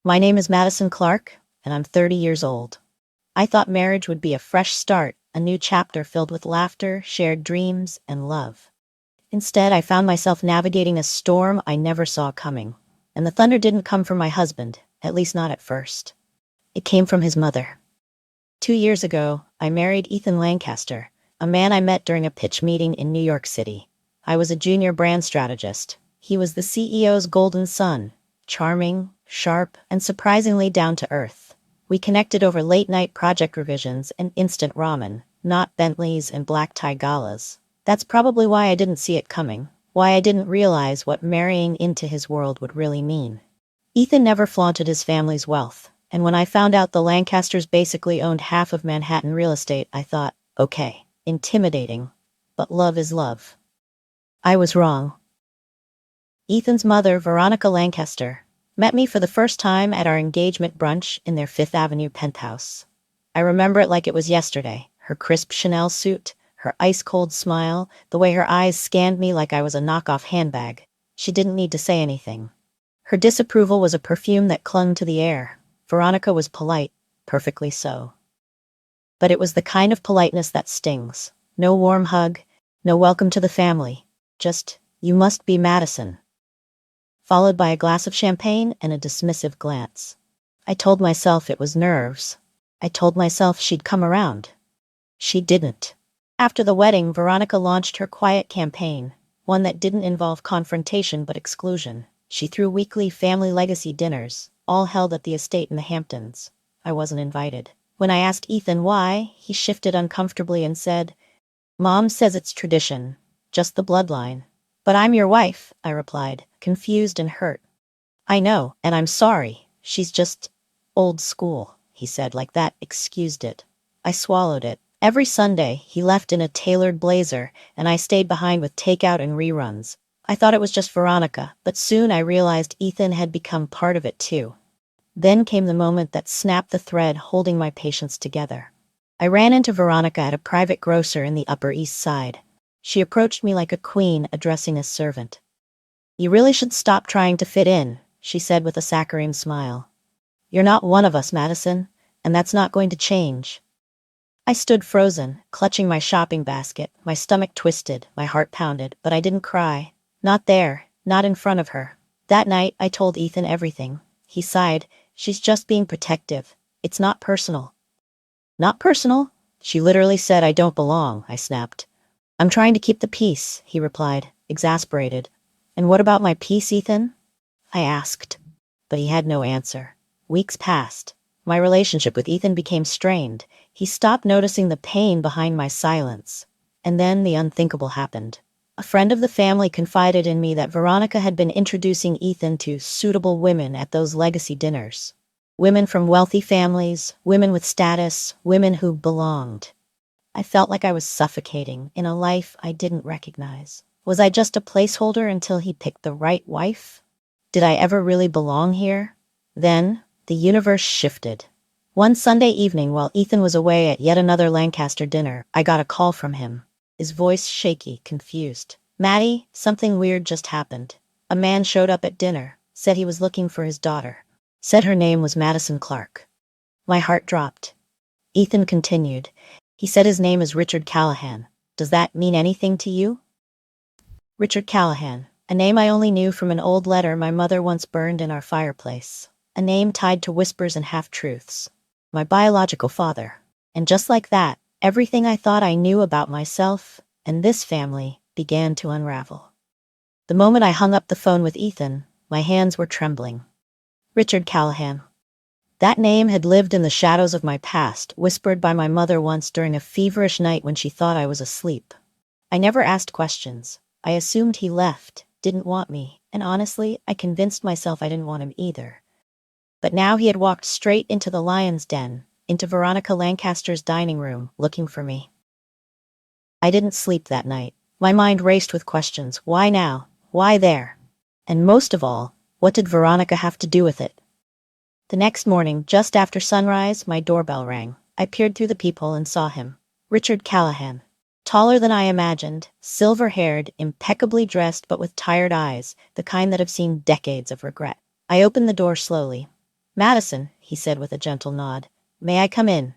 My name is Madison Clarke, and I'm 30 years old. I thought marriage would be a fresh start, a new chapter filled with laughter, shared dreams, and love. Instead, I found myself navigating a storm I never saw coming. And the thunder didn't come from my husband, at least not at first. It came from his mother. 2 years ago, I married Ethan Lancaster, a man I met during a pitch meeting in New York City. I was a junior brand strategist. He was the CEO's golden son, charming, sharp, and surprisingly down to earth. We connected over late-night project revisions and instant ramen, not Bentleys and black-tie galas. That's probably why I didn't see it coming, why I didn't realize what marrying into his world would really mean. Ethan never flaunted his family's wealth, and when I found out the Lancasters basically owned half of Manhattan real estate, I thought, okay, intimidating, but love is love. I was wrong. Ethan's mother, Veronica Lancaster, met me for the first time at our engagement brunch in their Fifth Avenue penthouse. I remember it like it was yesterday, her crisp Chanel suit, her ice-cold smile, the way her eyes scanned me like I was a knockoff handbag. She didn't need to say anything. Her disapproval was a perfume that clung to the air. Veronica was polite, perfectly so. But it was the kind of politeness that stings. No warm hug, no welcome to the family. Just, you must be Madison. Followed by a glass of champagne and a dismissive glance. I told myself it was nerves. I told myself she'd come around. She didn't. After the wedding, Veronica launched her quiet campaign, one that didn't involve confrontation but exclusion. She threw weekly family legacy dinners, all held at the estate in the Hamptons. I wasn't invited. When I asked Ethan why, he shifted uncomfortably and said, "Mom says it's tradition, just the bloodline." "But I'm your wife," I replied, confused and hurt. "I know, and I'm sorry. She's just old school," he said, like that excused it. I swallowed it. Every Sunday, he left in a tailored blazer, and I stayed behind with takeout and reruns. I thought it was just Veronica, but soon I realized Ethan had become part of it too. Then came the moment that snapped the thread holding my patience together. I ran into Veronica at a private grocer in the Upper East Side. She approached me like a queen addressing a servant. "You really should stop trying to fit in," she said with a saccharine smile. "You're not one of us, Madison, and that's not going to change." I stood frozen, clutching my shopping basket, my stomach twisted, my heart pounded, but I didn't cry. Not there, not in front of her. That night, I told Ethan everything. He sighed. "She's just being protective. It's not personal." "Not personal?" "She literally said I don't belong," I snapped. "I'm trying to keep the peace," he replied, exasperated. "And what about my peace, Ethan?" I asked. But he had no answer. Weeks passed. My relationship with Ethan became strained. He stopped noticing the pain behind my silence. And then the unthinkable happened. A friend of the family confided in me that Veronica had been introducing Ethan to suitable women at those legacy dinners. Women from wealthy families, women with status, women who belonged. I felt like I was suffocating in a life I didn't recognize. Was I just a placeholder until he picked the right wife? Did I ever really belong here? Then, the universe shifted. One Sunday evening while Ethan was away at yet another Lancaster dinner, I got a call from him. His voice shaky, confused. "Maddie, something weird just happened. A man showed up at dinner, said he was looking for his daughter. Said her name was Madison Clarke." My heart dropped. Ethan continued. "He said his name is Richard Callahan. Does that mean anything to you?" Richard Callahan, a name I only knew from an old letter my mother once burned in our fireplace. A name tied to whispers and half-truths. My biological father. And just like that, everything I thought I knew about myself and this family began to unravel. The moment I hung up the phone with Ethan, my hands were trembling. Richard Callahan. That name had lived in the shadows of my past, whispered by my mother once during a feverish night when she thought I was asleep. I never asked questions. I assumed he left, didn't want me, and honestly, I convinced myself I didn't want him either. But now he had walked straight into the lion's den, into Veronica Lancaster's dining room, looking for me. I didn't sleep that night. My mind raced with questions. Why now? Why there? And most of all, what did Veronica have to do with it? The next morning, just after sunrise, my doorbell rang. I peered through the peephole and saw him. Richard Callahan. Taller than I imagined, silver-haired, impeccably dressed but with tired eyes, the kind that have seen decades of regret. I opened the door slowly. "Madison," he said with a gentle nod. "May I come in?"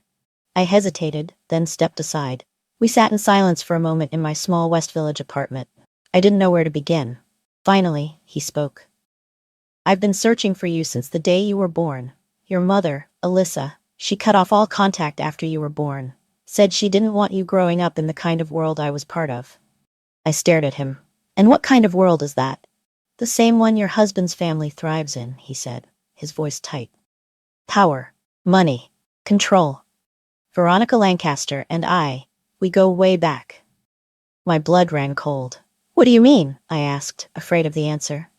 I hesitated, then stepped aside. We sat in silence for a moment in my small West Village apartment. I didn't know where to begin. Finally, he spoke. "I've been searching for you since the day you were born. Your mother, Alyssa, she cut off all contact after you were born. Said she didn't want you growing up in the kind of world I was part of." I stared at him. "And what kind of world is that?" "The same one your husband's family thrives in," he said, his voice tight. "Power, money, control. Veronica Lancaster and we go way back." My blood ran cold. "What do you mean?" I asked, afraid of the answer.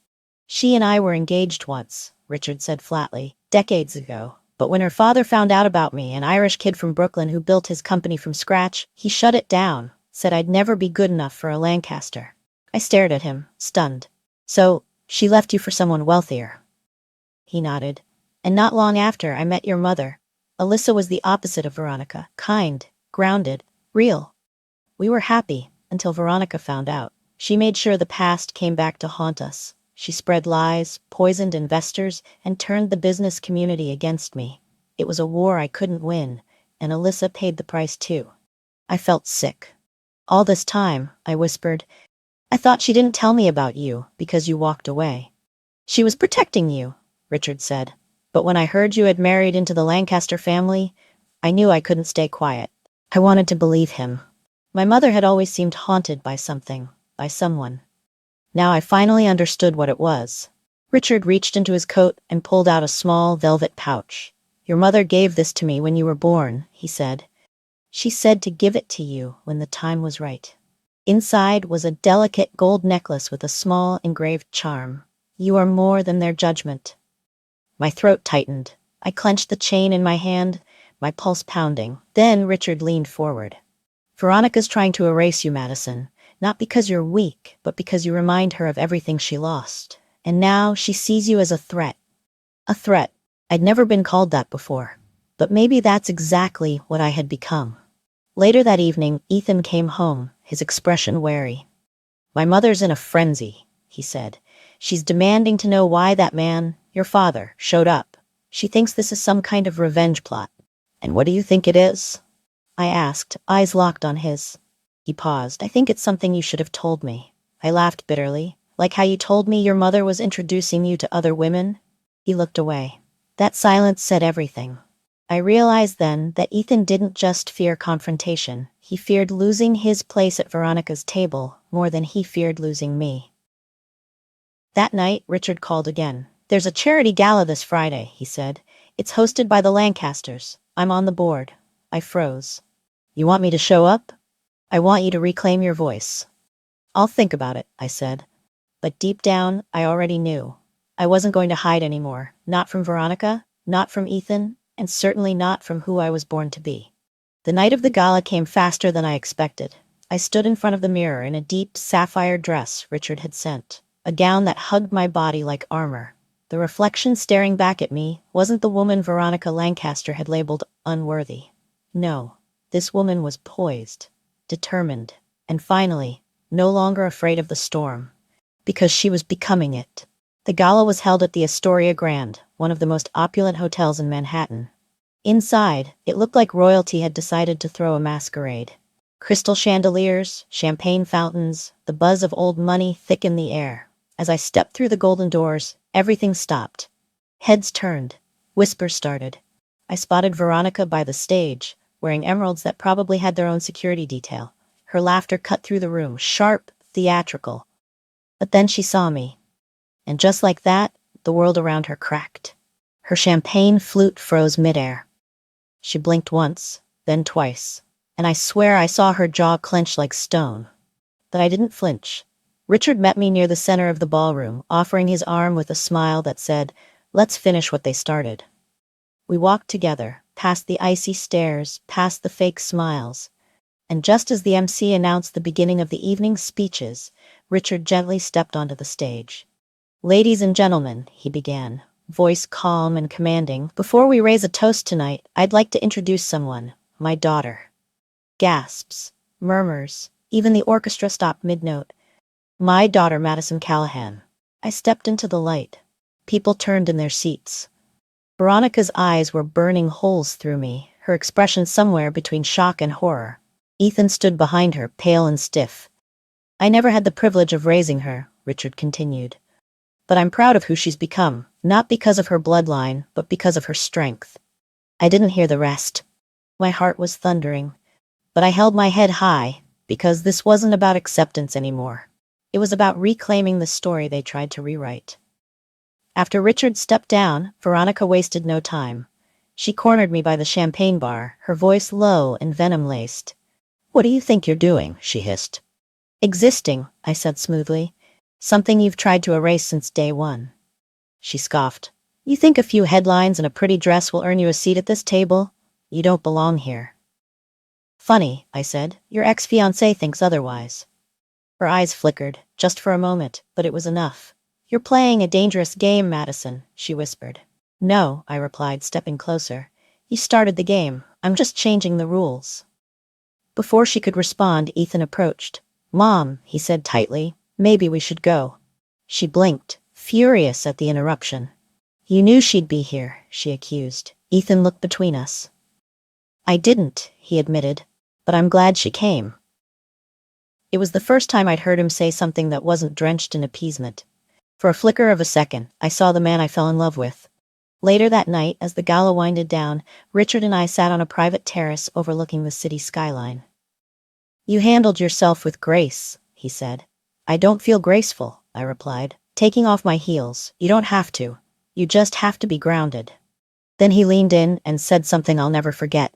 "She and I were engaged once," Richard said flatly, "decades ago. But when her father found out about me, an Irish kid from Brooklyn who built his company from scratch, he shut it down, said I'd never be good enough for a Lancaster." I stared at him, stunned. "So, she left you for someone wealthier?" He nodded. "And not long after, I met your mother. Alyssa was the opposite of Veronica, kind, grounded, real. We were happy, until Veronica found out. She made sure the past came back to haunt us. She spread lies, poisoned investors, and turned the business community against me. It was a war I couldn't win, and Alyssa paid the price too." I felt sick. "All this time," I whispered, "I thought she didn't tell me about you because you walked away." "She was protecting you," Richard said. "But when I heard you had married into the Lancaster family, I knew I couldn't stay quiet. I wanted to believe him. My mother had always seemed haunted by something, by someone. Now I finally understood what it was." Richard reached into his coat and pulled out a small velvet pouch. "Your mother gave this to me when you were born," he said. "She said to give it to you when the time was right." Inside was a delicate gold necklace with a small engraved charm. "You are more than their judgment." My throat tightened. I clenched the chain in my hand, my pulse pounding. Then Richard leaned forward. "Veronica's trying to erase you, Madison. Not because you're weak, but because you remind her of everything she lost. And now she sees you as a threat." A threat. I'd never been called that before. But maybe that's exactly what I had become. Later that evening, Ethan came home, his expression wary. "My mother's in a frenzy," he said. "She's demanding to know why that man, your father, showed up. She thinks this is some kind of revenge plot." "And what do you think it is?" I asked, eyes locked on his. He paused. "I think it's something you should have told me." I laughed bitterly. "Like how you told me your mother was introducing you to other women?" He looked away. That silence said everything. I realized then that Ethan didn't just fear confrontation. He feared losing his place at Veronica's table more than he feared losing me. That night, Richard called again. "There's a charity gala this Friday," he said. "It's hosted by the Lancasters. I'm on the board." I froze. "You want me to show up?" "I want you to reclaim your voice." "I'll think about it," I said. But deep down, I already knew. I wasn't going to hide anymore. Not from Veronica, not from Ethan, and certainly not from who I was born to be. The night of the gala came faster than I expected. I stood in front of the mirror in a deep sapphire dress Richard had sent, a gown that hugged my body like armor. The reflection staring back at me wasn't the woman Veronica Lancaster had labeled unworthy. No, this woman was poised, determined, and finally, no longer afraid of the storm. Because she was becoming it. The gala was held at the Astoria Grand, one of the most opulent hotels in Manhattan. Inside, it looked like royalty had decided to throw a masquerade. Crystal chandeliers, champagne fountains, the buzz of old money thick in the air. As I stepped through the golden doors, everything stopped. Heads turned. Whispers started. I spotted Veronica by the stage, wearing emeralds that probably had their own security detail. Her laughter cut through the room, sharp, theatrical. But then she saw me. And just like that, the world around her cracked. Her champagne flute froze midair. She blinked once, then twice, and I swear I saw her jaw clench like stone. But I didn't flinch. Richard met me near the center of the ballroom, offering his arm with a smile that said, "Let's finish what they started." We walked together, past the icy stares, past the fake smiles. And just as the MC announced the beginning of the evening's speeches, Richard gently stepped onto the stage. "Ladies and gentlemen," he began, voice calm and commanding, "before we raise a toast tonight, I'd like to introduce someone, my daughter." Gasps, murmurs, even the orchestra stopped mid-note. My daughter, Madison Callahan. I stepped into the light. People turned in their seats. Veronica's eyes were burning holes through me, her expression somewhere between shock and horror. Ethan stood behind her, pale and stiff. I never had the privilege of raising her, Richard continued. But I'm proud of who she's become, not because of her bloodline, but because of her strength. I didn't hear the rest. My heart was thundering. But I held my head high, because this wasn't about acceptance anymore. It was about reclaiming the story they tried to rewrite. After Richard stepped down, Veronica wasted no time. She cornered me by the champagne bar, her voice low and venom-laced. "What do you think you're doing?" she hissed. "Existing," I said smoothly. "Something you've tried to erase since day one." She scoffed. "You think a few headlines and a pretty dress will earn you a seat at this table? You don't belong here." "Funny," I said. "Your ex-fiancé thinks otherwise." Her eyes flickered, just for a moment, but it was enough. "You're playing a dangerous game, Madison," she whispered. "No," I replied, stepping closer. "You started the game. I'm just changing the rules." Before she could respond, Ethan approached. "Mom," he said tightly, "maybe we should go." She blinked, furious at the interruption. "You knew she'd be here," she accused. Ethan looked between us. "I didn't," he admitted, "but I'm glad she came." It was the first time I'd heard him say something that wasn't drenched in appeasement. For a flicker of a second, I saw the man I fell in love with. Later that night, as the gala winded down, Richard and I sat on a private terrace overlooking the city skyline. "You handled yourself with grace," he said. "I don't feel graceful," I replied, taking off my heels. "You don't have to. You just have to be grounded." Then he leaned in and said something I'll never forget.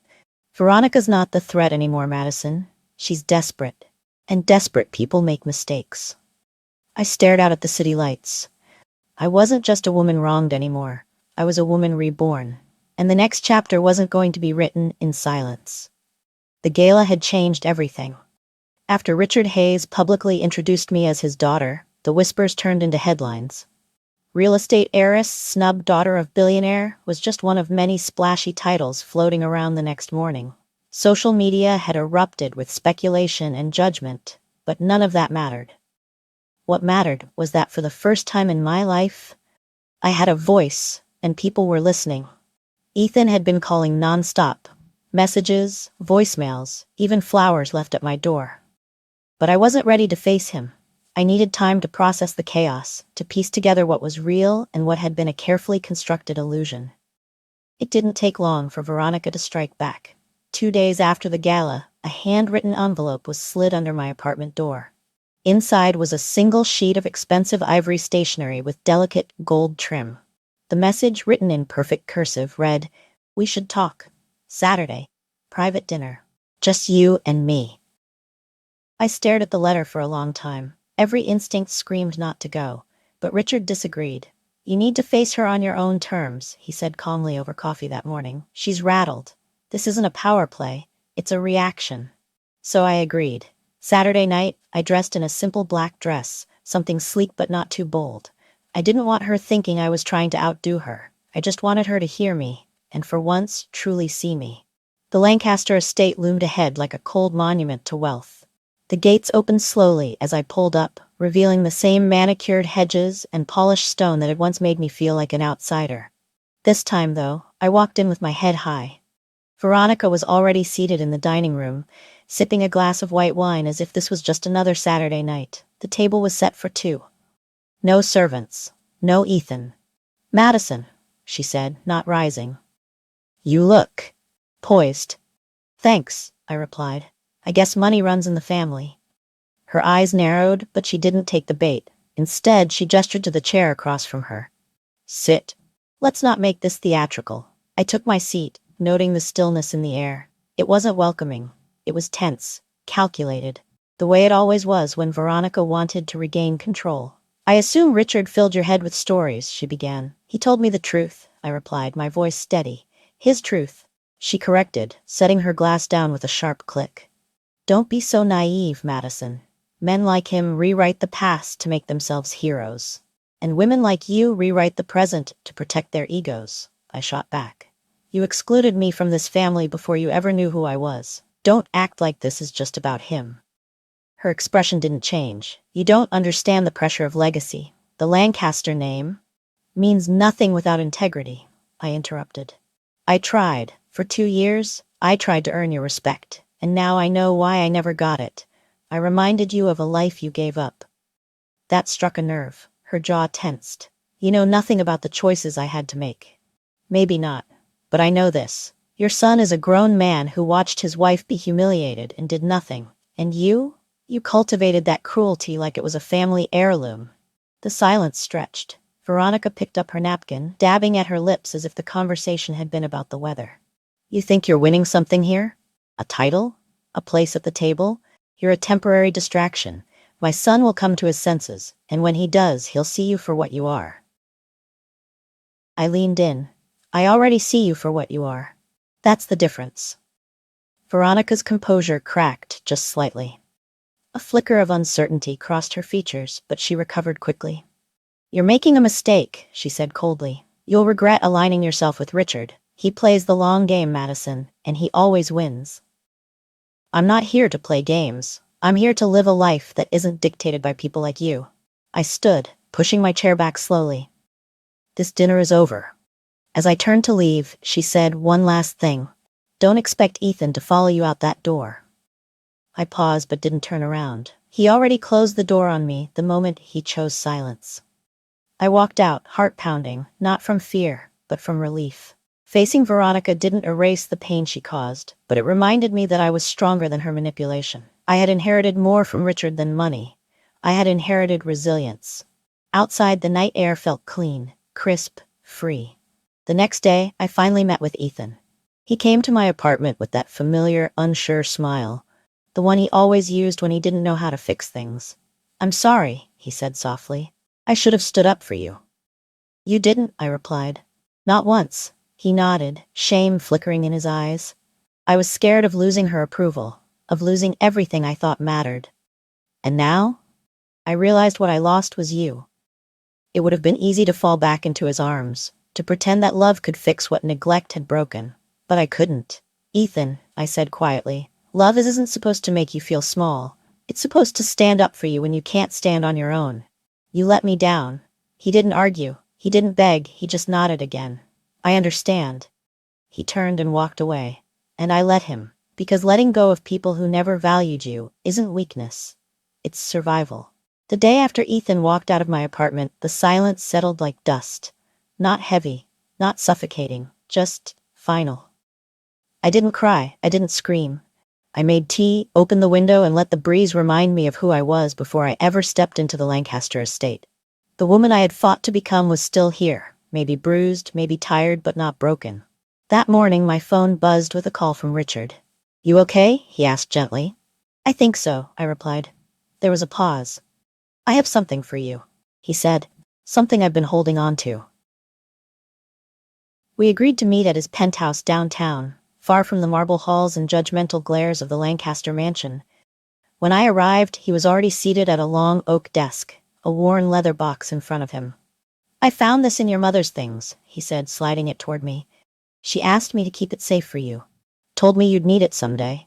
"Veronica's not the threat anymore, Madison. She's desperate. And desperate people make mistakes." I stared out at the city lights. I wasn't just a woman wronged anymore. I was a woman reborn. And the next chapter wasn't going to be written in silence. The gala had changed everything. After Richard Hayes publicly introduced me as his daughter, the whispers turned into headlines. "Real estate heiress, snubbed daughter of billionaire" was just one of many splashy titles floating around the next morning. Social media had erupted with speculation and judgment, but none of that mattered. What mattered was that for the first time in my life, I had a voice, and people were listening. Ethan had been calling nonstop. Messages, voicemails, even flowers left at my door. But I wasn't ready to face him. I needed time to process the chaos, to piece together what was real and what had been a carefully constructed illusion. It didn't take long for Veronica to strike back. 2 days after the gala, a handwritten envelope was slid under my apartment door. Inside was a single sheet of expensive ivory stationery with delicate gold trim. The message, written in perfect cursive, read, "We should talk. Saturday. Private dinner. Just you and me." I stared at the letter for a long time. Every instinct screamed not to go, but Richard disagreed. "You need to face her on your own terms," he said calmly over coffee that morning. "She's rattled. This isn't a power play. It's a reaction." So I agreed. Saturday night, I dressed in a simple black dress, something sleek but not too bold. I didn't want her thinking I was trying to outdo her. I just wanted her to hear me, and for once, truly see me. The Lancaster estate loomed ahead like a cold monument to wealth. The gates opened slowly as I pulled up, revealing the same manicured hedges and polished stone that had once made me feel like an outsider. This time, though, I walked in with my head high. Veronica was already seated in the dining room, sipping a glass of white wine as if this was just another Saturday night. The table was set for two. No servants. No Ethan. "Madison," she said, not rising. "You look poised." "Thanks," I replied. "I guess money runs in the family." Her eyes narrowed, but she didn't take the bait. Instead, she gestured to the chair across from her. "Sit. Let's not make this theatrical." I took my seat, noting the stillness in the air. It wasn't welcoming. It was tense, calculated, the way it always was when Veronica wanted to regain control. "I assume Richard filled your head with stories," she began. "He told me the truth," I replied, my voice steady. "His truth." She corrected, setting her glass down with a sharp click. "Don't be so naive, Madison. Men like him rewrite the past to make themselves heroes. And women like you rewrite the present to protect their egos," I shot back. "You excluded me from this family before you ever knew who I was. Don't act like this is just about him." Her expression didn't change. "You don't understand the pressure of legacy. The Lancaster name means nothing without integrity. I interrupted. I tried. For 2 years, I tried to earn your respect, and now I know why I never got it. I reminded you of a life you gave up. That struck a nerve. Her jaw tensed. You know nothing about the choices I had to make. Maybe not, but I know this. Your son is a grown man who watched his wife be humiliated and did nothing. And you? You cultivated that cruelty like it was a family heirloom. The silence stretched. Veronica picked up her napkin, dabbing at her lips as if the conversation had been about the weather. You think you're winning something here? A title? A place at the table? You're a temporary distraction. My son will come to his senses, and when he does, he'll see you for what you are. I leaned in. I already see you for what you are. That's the difference. Veronica's composure cracked just slightly. A flicker of uncertainty crossed her features, but she recovered quickly. You're making a mistake, she said coldly. You'll regret aligning yourself with Richard. He plays the long game, Madison, and he always wins. I'm not here to play games. I'm here to live a life that isn't dictated by people like you. I stood, pushing my chair back slowly. This dinner is over. As I turned to leave, she said one last thing. Don't expect Ethan to follow you out that door. I paused but didn't turn around. He already closed the door on me the moment he chose silence. I walked out, heart pounding, not from fear, but from relief. Facing Veronica didn't erase the pain she caused, but it reminded me that I was stronger than her manipulation. I had inherited more from Richard than money. I had inherited resilience. Outside, the night air felt clean, crisp, free. The next day, I finally met with Ethan. He came to my apartment with that familiar, unsure smile, the one he always used when he didn't know how to fix things. I'm sorry, he said softly. I should have stood up for you. You didn't, I replied. Not once. He nodded, shame flickering in his eyes. I was scared of losing her approval, of losing everything I thought mattered. And now? I realized what I lost was you. It would have been easy to fall back into his arms, to pretend that love could fix what neglect had broken. But I couldn't. Ethan, I said quietly, love isn't supposed to make you feel small. It's supposed to stand up for you when you can't stand on your own. You let me down. He didn't argue. He didn't beg. He just nodded again. I understand. He turned and walked away. And I let him. Because letting go of people who never valued you isn't weakness. It's survival. The day after Ethan walked out of my apartment, the silence settled like dust. Not heavy, not suffocating, just final. I didn't cry, I didn't scream. I made tea, opened the window, and let the breeze remind me of who I was before I ever stepped into the Lancaster estate. The woman I had fought to become was still here, maybe bruised, maybe tired, but not broken. That morning, my phone buzzed with a call from Richard. You okay? He asked gently. I think so, I replied. There was a pause. I have something for you, he said. Something I've been holding on to. We agreed to meet at his penthouse downtown, far from the marble halls and judgmental glares of the Lancaster mansion. When I arrived, he was already seated at a long oak desk, a worn leather box in front of him. I found this in your mother's things, he said, sliding it toward me. She asked me to keep it safe for you. Told me you'd need it someday.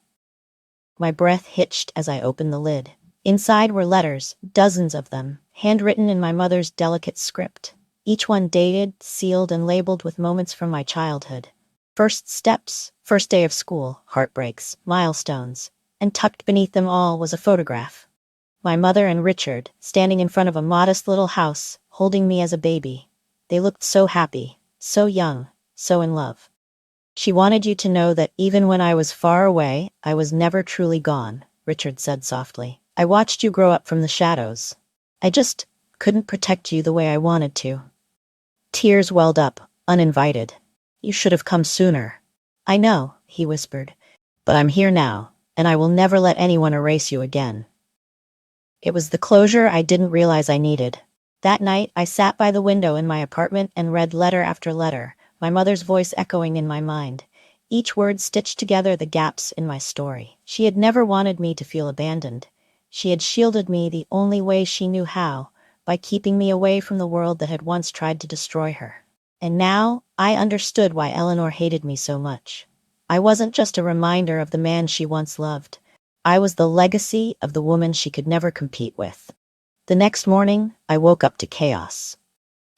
My breath hitched as I opened the lid. Inside were letters, dozens of them, handwritten in my mother's delicate script. Each one dated, sealed, and labeled with moments from my childhood. First steps, first day of school, heartbreaks, milestones. And tucked beneath them all was a photograph. My mother and Richard, standing in front of a modest little house, holding me as a baby. They looked so happy, so young, so in love. She wanted you to know that even when I was far away, I was never truly gone, Richard said softly. I watched you grow up from the shadows. I just couldn't protect you the way I wanted to. Tears welled up, uninvited. You should have come sooner. I know, he whispered, but I'm here now, and I will never let anyone erase you again. It was the closure I didn't realize I needed. That night, I sat by the window in my apartment and read letter after letter, my mother's voice echoing in my mind. Each word stitched together the gaps in my story. She had never wanted me to feel abandoned. She had shielded me the only way she knew how, by keeping me away from the world that had once tried to destroy her. And now, I understood why Eleanor hated me so much. I wasn't just a reminder of the man she once loved. I was the legacy of the woman she could never compete with. The next morning, I woke up to chaos.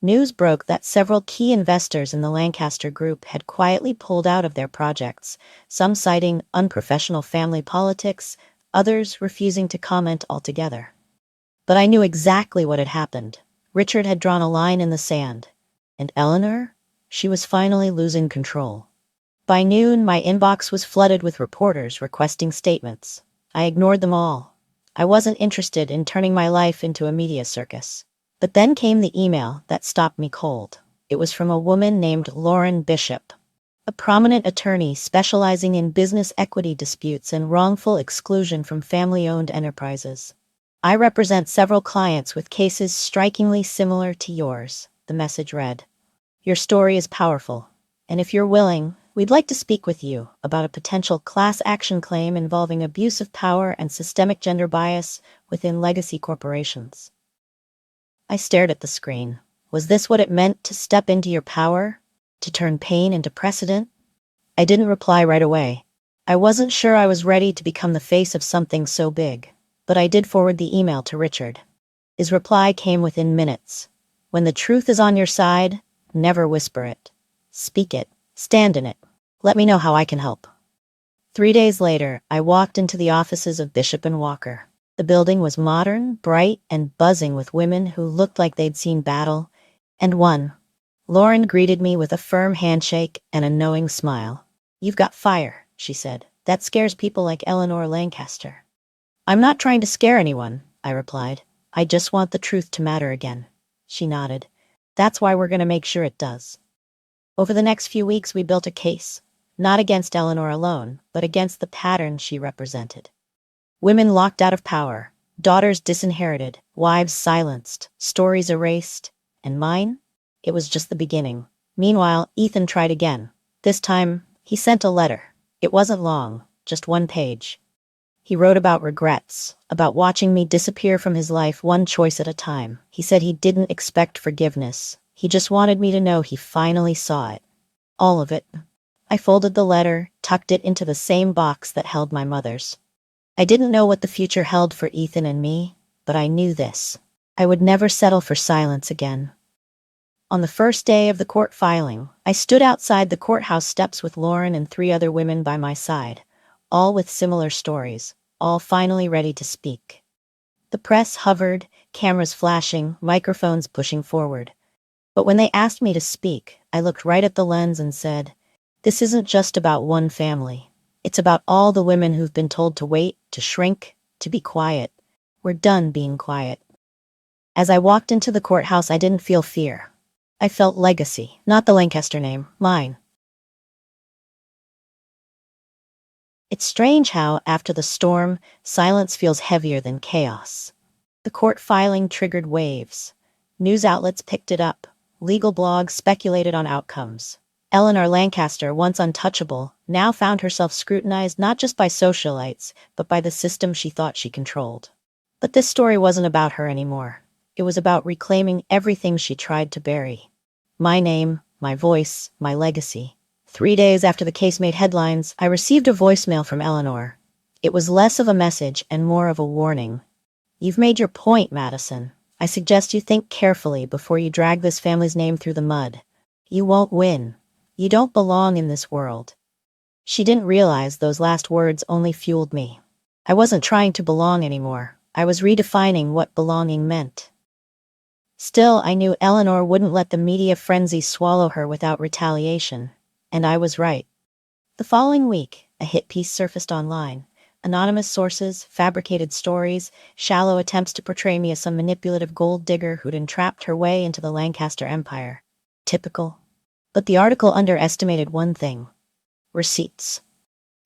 News broke that several key investors in the Lancaster Group had quietly pulled out of their projects, some citing unprofessional family politics, others refusing to comment altogether. But I knew exactly what had happened. Richard had drawn a line in the sand. And Eleanor? She was finally losing control. By noon, my inbox was flooded with reporters requesting statements. I ignored them all. I wasn't interested in turning my life into a media circus. But then came the email that stopped me cold. It was from a woman named Lauren Bishop, a prominent attorney specializing in business equity disputes and wrongful exclusion from family-owned enterprises. I represent several clients with cases strikingly similar to yours, the message read. Your story is powerful, and if you're willing, we'd like to speak with you about a potential class action claim involving abuse of power and systemic gender bias within legacy corporations. I stared at the screen. Was this what it meant to step into your power? To turn pain into precedent? I didn't reply right away. I wasn't sure I was ready to become the face of something so big, but I did forward the email to Richard. His reply came within minutes. When the truth is on your side, never whisper it. Speak it. Stand in it. Let me know how I can help. 3 days later, I walked into the offices of Bishop and Walker. The building was modern, bright, and buzzing with women who looked like they'd seen battle, and one. Lauren greeted me with a firm handshake and a knowing smile. You've got fire, she said. That scares people like Eleanor Lancaster. I'm not trying to scare anyone, I replied. I just want the truth to matter again. She nodded. That's why we're going to make sure it does. Over the next few weeks, we built a case, not against Eleanor alone, but against the pattern she represented. Women locked out of power, daughters disinherited, wives silenced, stories erased, and mine? It was just the beginning. Meanwhile, Ethan tried again. This time, he sent a letter. It wasn't long, just 1 page. He wrote about regrets, about watching me disappear from his life one choice at a time. He said he didn't expect forgiveness. He just wanted me to know he finally saw it. All of it. I folded the letter, tucked it into the same box that held my mother's. I didn't know what the future held for Ethan and me, but I knew this. I would never settle for silence again. On the first day of the court filing, I stood outside the courthouse steps with Lauren and 3 other women by my side, all with similar stories, all finally ready to speak. The press hovered, cameras flashing, microphones pushing forward. But when they asked me to speak, I looked right at the lens and said, this isn't just about one family. It's about all the women who've been told to wait, to shrink, to be quiet. We're done being quiet. As I walked into the courthouse, I didn't feel fear. I felt legacy, not the Lancaster name, mine. It's strange how, after the storm, silence feels heavier than chaos. The court filing triggered waves. News outlets picked it up. Legal blogs speculated on outcomes. Eleanor Lancaster, once untouchable, now found herself scrutinized not just by socialites, but by the system she thought she controlled. But this story wasn't about her anymore. It was about reclaiming everything she tried to bury. My name, my voice, my legacy. 3 days after the case made headlines, I received a voicemail from Eleanor. It was less of a message and more of a warning. You've made your point, Madison. I suggest you think carefully before you drag this family's name through the mud. You won't win. You don't belong in this world. She didn't realize those last words only fueled me. I wasn't trying to belong anymore. I was redefining what belonging meant. Still, I knew Eleanor wouldn't let the media frenzy swallow her without retaliation. And I was right. The following week, a hit piece surfaced online. Anonymous sources, fabricated stories, shallow attempts to portray me as some manipulative gold digger who'd entrapped her way into the Lancaster empire. Typical. But the article underestimated one thing. Receipts.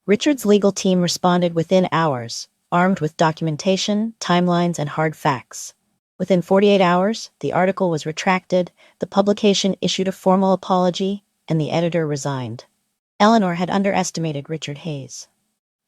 Richard's legal team responded within hours, armed with documentation, timelines, and hard facts. Within 48 hours, the article was retracted, the publication issued a formal apology, and the editor resigned. Eleanor had underestimated Richard Hayes.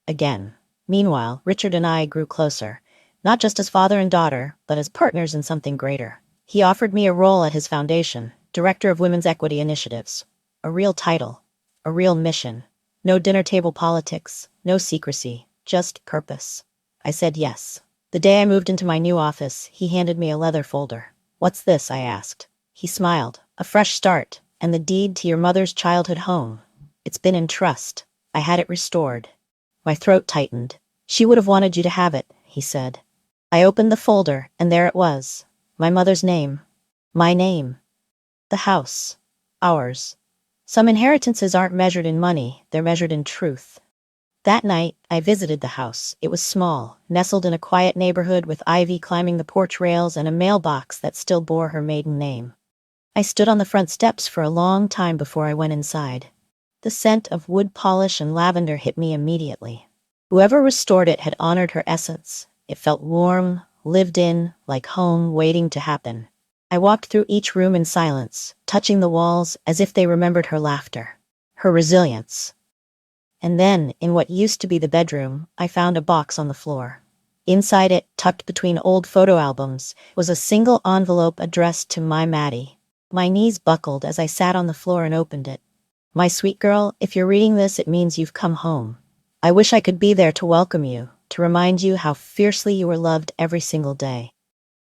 Again. Meanwhile, Richard and I grew closer, not just as father and daughter, but as partners in something greater. He offered me a role at his foundation, Director of Women's Equity Initiatives. A real title. A real mission. No dinner table politics. No secrecy. Just purpose. I said yes. The day I moved into my new office, he handed me a leather folder. What's this? I asked. He smiled. A fresh start, and the deed to your mother's childhood home. It's been in trust. I had it restored. My throat tightened. She would have wanted you to have it, he said. I opened the folder, and there it was. My mother's name. My name. The house. Ours. Some inheritances aren't measured in money, they're measured in truth. That night, I visited the house. It was small, nestled in a quiet neighborhood with ivy climbing the porch rails and a mailbox that still bore her maiden name. I stood on the front steps for a long time before I went inside. The scent of wood polish and lavender hit me immediately. Whoever restored it had honored her essence. It felt warm, lived in, like home waiting to happen. I walked through each room in silence, touching the walls as if they remembered her laughter, her resilience. And then, in what used to be the bedroom, I found a box on the floor. Inside it, tucked between old photo albums, was a single envelope addressed to my Maddie. My knees buckled as I sat on the floor and opened it. My sweet girl, if you're reading this, it means you've come home. I wish I could be there to welcome you, to remind you how fiercely you were loved every single day.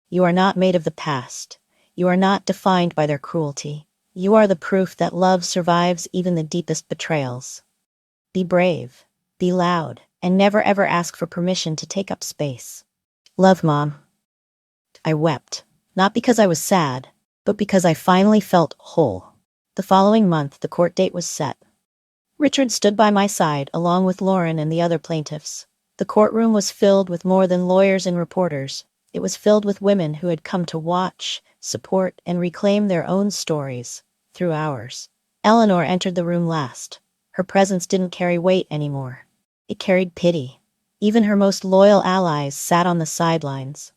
You are not made of the past. You are not defined by their cruelty. You are the proof that love survives even the deepest betrayals. Be brave, be loud, and never ever ask for permission to take up space. Love, Mom. I wept, not because I was sad, but because I finally felt whole. The following month, the court date was set. Richard stood by my side, along with Lauren and the other plaintiffs. The courtroom was filled with more than lawyers and reporters. It was filled with women who had come to watch, support, and reclaim their own stories through ours. Eleanor entered the room last. Her presence didn't carry weight anymore. It carried pity. Even her most loyal allies sat on the sidelines,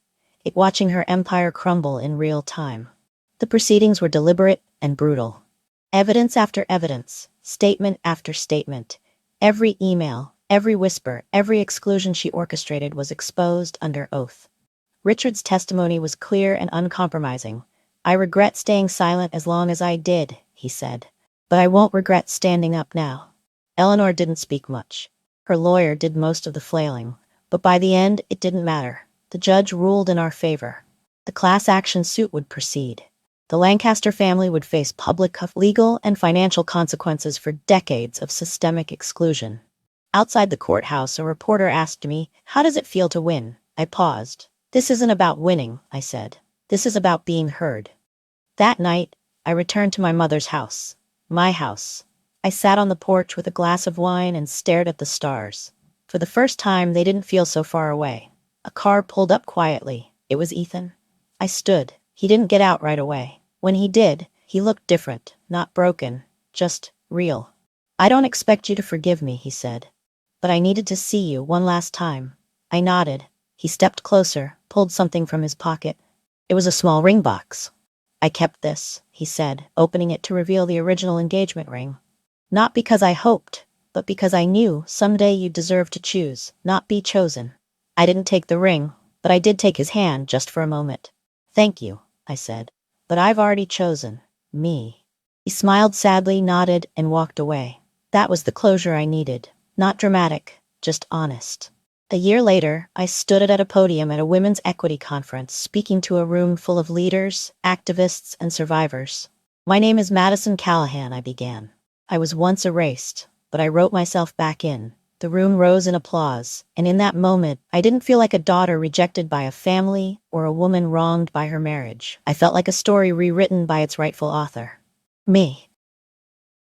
watching her empire crumble in real time. The proceedings were deliberate and brutal. Evidence after evidence, statement after statement. Every email, every whisper, every exclusion she orchestrated was exposed under oath. Richard's testimony was clear and uncompromising. I regret staying silent as long as I did, he said. But I won't regret standing up now. Eleanor didn't speak much. Her lawyer did most of the flailing. But by the end, it didn't matter. The judge ruled in our favor. The class action suit would proceed. The Lancaster family would face public legal and financial consequences for decades of systemic exclusion. Outside the courthouse, a reporter asked me, "How does it feel to win?" I paused. "This isn't about winning," I said. "This is about being heard." That night, I returned to my mother's house. My house. I sat on the porch with a glass of wine and stared at the stars. For the first time, they didn't feel so far away. A car pulled up quietly. It was Ethan. I stood. He didn't get out right away. When he did, he looked different, not broken, just real. "I don't expect you to forgive me," he said. "But I needed to see you one last time." I nodded. He stepped closer, pulled something from his pocket. It was a small ring box. "I kept this," he said, opening it to reveal the original engagement ring. "Not because I hoped, but because I knew someday you'd deserve to choose, not be chosen." I didn't take the ring, but I did take his hand just for a moment. "Thank you," I said. "But I've already chosen me." He smiled sadly, nodded, and walked away. That was the closure I needed. Not dramatic, just honest. A year later, I stood at a podium at a women's equity conference, speaking to a room full of leaders, activists, and survivors. "My name is Madison Callahan," I began. "I was once erased, but I wrote myself back in." The room rose in applause, and in that moment, I didn't feel like a daughter rejected by a family or a woman wronged by her marriage. I felt like a story rewritten by its rightful author. Me.